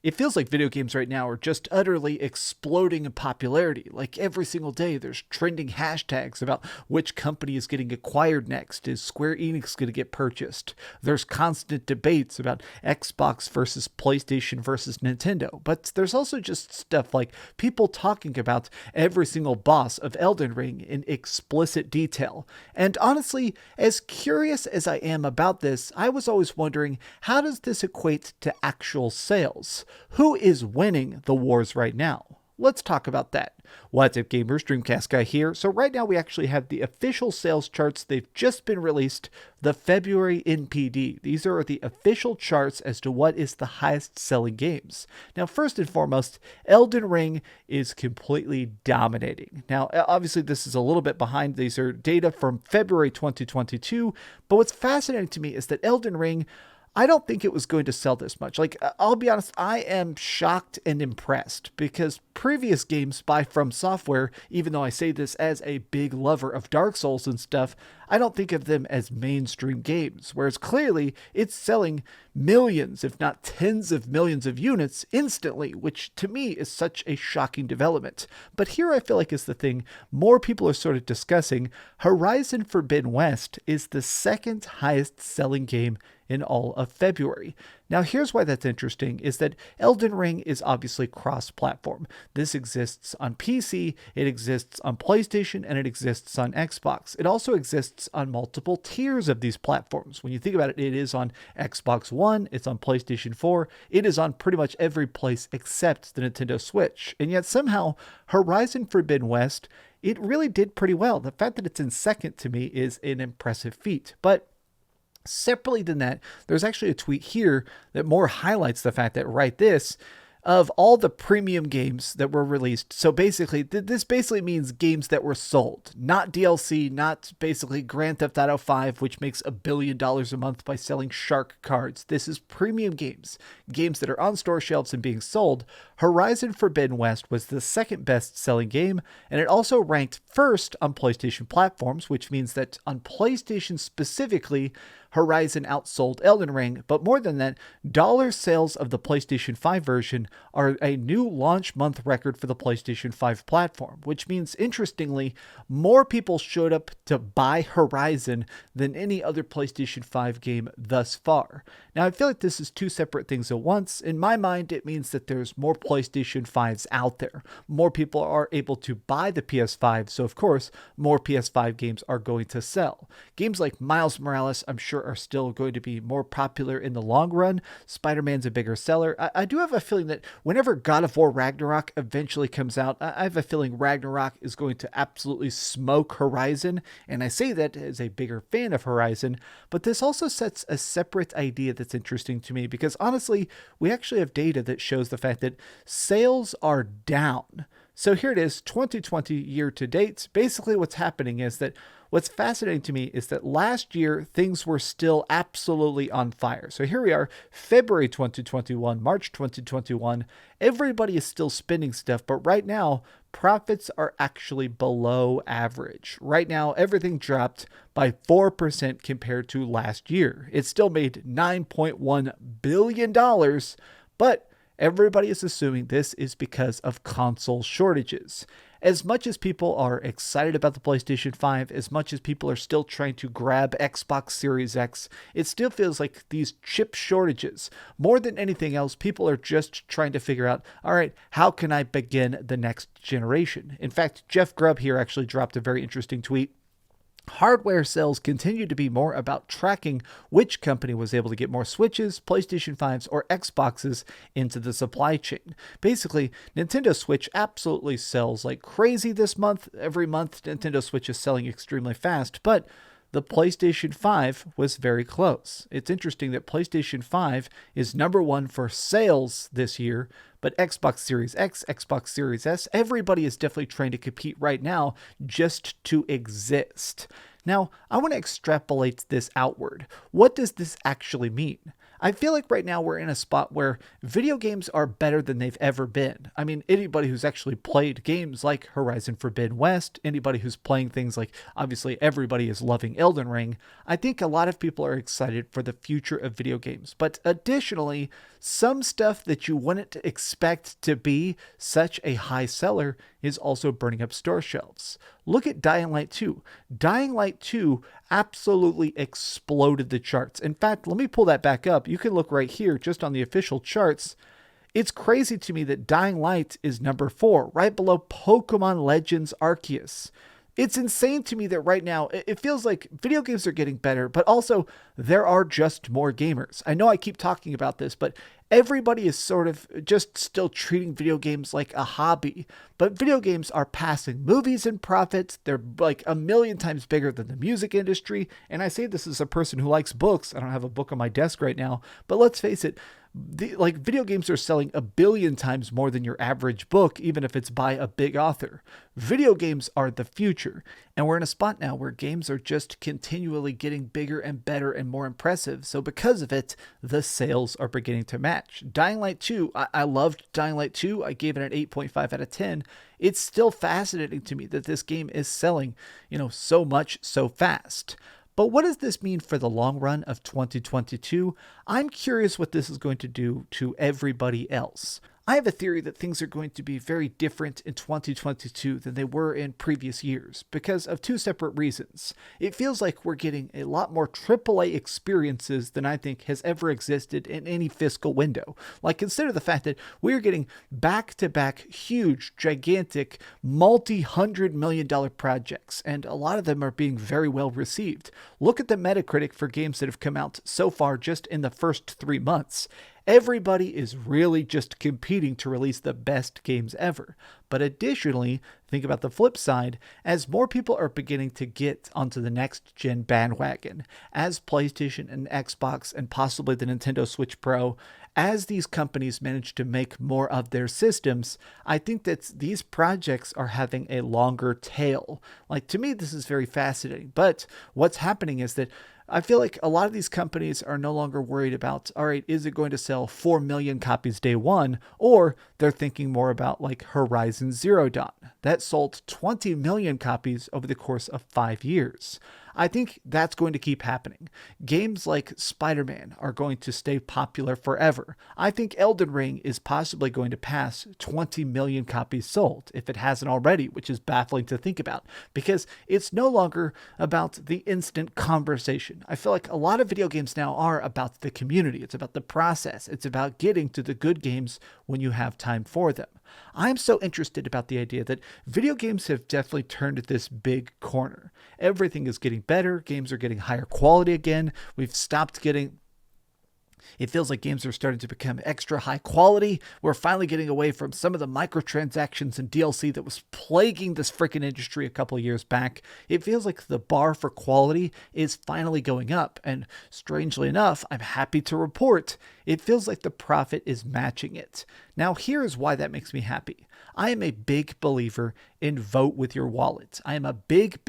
It feels like video games right now are just utterly exploding in popularity. Like every single day, there's trending hashtags about which company is getting acquired next. Is Square Enix going to get purchased? There's constant debates about Xbox versus PlayStation versus Nintendo. But there's also just stuff like people talking about every single boss of Elden Ring in explicit detail. And honestly, as curious as I am about this, I was always wondering, how does this equate to actual sales? Who is winning the wars right now? Let's talk about that. What's up, gamers? DreamcastGuy here. So right now we actually have the official sales charts. They've just been released, the February NPD. These are the official charts as to what is the highest selling games. Now, first and foremost, Elden Ring is completely dominating. Now, obviously this is a little bit behind. These are data from February 2022, but what's fascinating to me is that Elden Ring, I don't think it was going to sell this much. Like, I'll be honest, I am shocked and impressed because previous games by From Software, even though I say this as a big lover of Dark Souls and stuff, I don't think of them as mainstream games. Whereas clearly it's selling millions, if not tens of millions of units instantly, which to me is such a shocking development. But here I feel like is the thing more people are sort of discussing. Horizon Forbidden West is the second highest selling game in all of February. Now, here's why that's interesting, is that Elden Ring is obviously cross-platform. This exists on PC, it exists on PlayStation, and it exists on Xbox. It also exists on multiple tiers of these platforms. When you think about it, it is on Xbox One, it's on PlayStation 4, it is on pretty much every place except the Nintendo Switch. And yet somehow, Horizon Forbidden West, it really did pretty well. The fact that it's in second to me is an impressive feat. But separately than that, there's actually a tweet here that more highlights the fact that of all the premium games that were released. So basically, this basically means games that were sold, not DLC, not basically Grand Theft Auto 5, which makes $1 billion a month by selling shark cards. This is premium games, games that are on store shelves and being sold. Horizon Forbidden West was the second best selling game, and it also ranked first on PlayStation platforms, which means that on PlayStation specifically, Horizon outsold Elden Ring, but more than that, dollar sales of the PlayStation 5 version are a new launch month record for the PlayStation 5 platform, which means, interestingly, more people showed up to buy Horizon than any other PlayStation 5 game thus far. Now, I feel like this is two separate things at once. In my mind, it means that there's more PlayStation 5s out there. More people are able to buy the PS5, so of course, more PS5 games are going to sell. Games like Miles Morales, I'm sure, are still going to be more popular in the long run. Spider-Man's a bigger seller. I do have a feeling that whenever God of War Ragnarok eventually comes out, I have a feeling Ragnarok is going to absolutely smoke Horizon, and I say that as a bigger fan of Horizon, but this also sets a separate idea that's interesting to me, because honestly, we actually have data that shows the fact that sales are down. So here it is, 2020 year to date. Basically what's happening is that what's fascinating to me is that last year things were still absolutely on fire. So here we are, February 2021, March 2021. Everybody is still spending stuff, but right now profits are actually below average. Right now, everything dropped by 4% compared to last year. It still made $9.1 billion, but everybody is assuming this is because of console shortages. As much as people are excited about the PlayStation 5, as much as people are still trying to grab Xbox Series X, it still feels like these chip shortages, more than anything else, people are just trying to figure out, all right, how can I begin the next generation? In fact, Jeff Grubb here actually dropped a very interesting tweet. Hardware sales continue to be more about tracking which company was able to get more Switches, PlayStation 5s, or Xboxes into the supply chain. Basically, Nintendo Switch absolutely sells like crazy this month. Every month, Nintendo Switch is selling extremely fast, but the PlayStation 5 was very close. It's interesting that PlayStation 5 is number one for sales this year, but Xbox Series X, Xbox Series S, everybody is definitely trying to compete right now just to exist. Now, I want to extrapolate this outward. What does this actually mean? I feel like right now we're in a spot where video games are better than they've ever been. I mean, anybody who's actually played games like Horizon Forbidden West, anybody who's playing things like, obviously everybody is loving Elden Ring, I think a lot of people are excited for the future of video games. But additionally, some stuff that you wouldn't expect to be such a high seller is also burning up store shelves. Look at Dying Light 2. Dying Light 2 absolutely exploded the charts. In fact, let me pull that back up. You can look right here just on the official charts. It's crazy to me that Dying Light is number 4, right below Pokemon Legends Arceus. It's insane to me that right now it feels like video games are getting better, but also there are just more gamers. I know I keep talking about this, but everybody is sort of just still treating video games like a hobby. But video games are passing movies in profits. They're like a million times bigger than the music industry. And I say this as a person who likes books. I don't have a book on my desk right now, but let's face it. Video games are selling 1 billion times more than your average book, even if it's by a big author. Video games are the future, and we're in a spot now where games are just continually getting bigger and better and more impressive. So because of it, the sales are beginning to match. Dying Light 2, I loved Dying Light 2. I gave it an 8.5 out of 10. It's still fascinating to me that this game is selling, so much so fast. But what does this mean for the long run of 2022? I'm curious what this is going to do to everybody else. I have a theory that things are going to be very different in 2022 than they were in previous years because of 2 separate reasons. It feels like we're getting a lot more AAA experiences than I think has ever existed in any fiscal window. Like, consider the fact that we're getting back-to-back huge, gigantic, multi-$100 million projects, and a lot of them are being very well received. Look at the Metacritic for games that have come out so far just in the first 3 months. Everybody is really just competing to release the best games ever. But additionally, think about the flip side, as more people are beginning to get onto the next gen bandwagon, as PlayStation and Xbox and possibly the Nintendo Switch Pro, as these companies manage to make more of their systems, I think that these projects are having a longer tail. Like, to me, this is very fascinating. But what's happening is that I feel like a lot of these companies are no longer worried about, all right, is it going to sell 4 million copies day one? Or they're thinking more about like Horizon Zero Dawn. That sold 20 million copies over the course of 5 years. I think that's going to keep happening. Games like Spider-Man are going to stay popular forever. I think Elden Ring is possibly going to pass 20 million copies sold, if it hasn't already, which is baffling to think about, because it's no longer about the instant conversation. I feel like a lot of video games now are about the community. It's about the process. It's about getting to the good games when you have time for them. I'm so interested about the idea that video games have definitely turned this big corner. Everything is getting better. Games are getting higher quality again. We've stopped getting... It feels like games are starting to become extra high quality. We're finally getting away from some of the microtransactions and DLC that was plaguing this freaking industry a couple of years back. It feels like the bar for quality is finally going up. And strangely enough, I'm happy to report, it feels like the profit is matching it. Now, here's why that makes me happy. I am a big believer in vote with your wallet. I am a big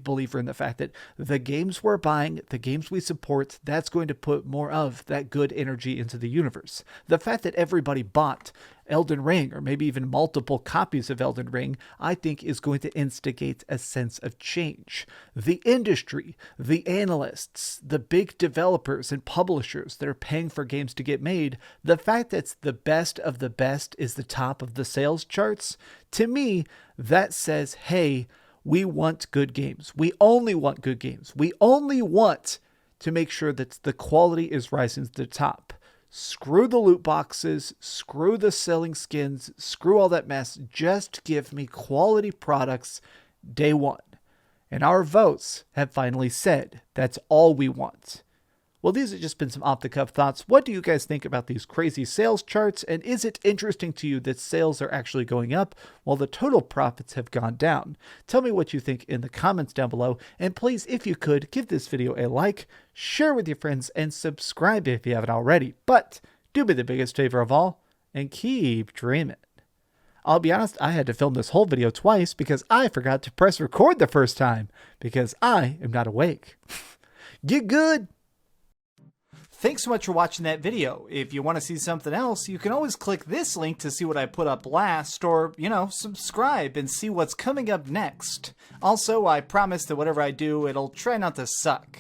believer in the fact that the games we're buying, the games we support, that's going to put more of that good energy into the universe. The fact that everybody bought Elden Ring, or maybe even multiple copies of Elden Ring, I think is going to instigate a sense of change. The industry, the analysts, the big developers and publishers that are paying for games to get made, the fact that the best of the best is the top of the sales charts, to me, that says, hey, we want good games. We only want good games. We only want to make sure that the quality is rising to the top. Screw the loot boxes, screw the selling skins, screw all that mess. Just give me quality products day one. And our votes have finally said that's all we want. Well, these have just been some off-the-cuff thoughts. What do you guys think about these crazy sales charts? And is it interesting to you that sales are actually going up while the total profits have gone down? Tell me what you think in the comments down below. And please, if you could, give this video a like, share with your friends, and subscribe if you haven't already. But do me the biggest favor of all and keep dreaming. I'll be honest, I had to film this whole video twice because I forgot to press record the first time because I am not awake. Get good! Thanks so much for watching that video. If you want to see something else, you can always click this link to see what I put up last, or, subscribe and see what's coming up next. Also, I promise that whatever I do, it'll try not to suck.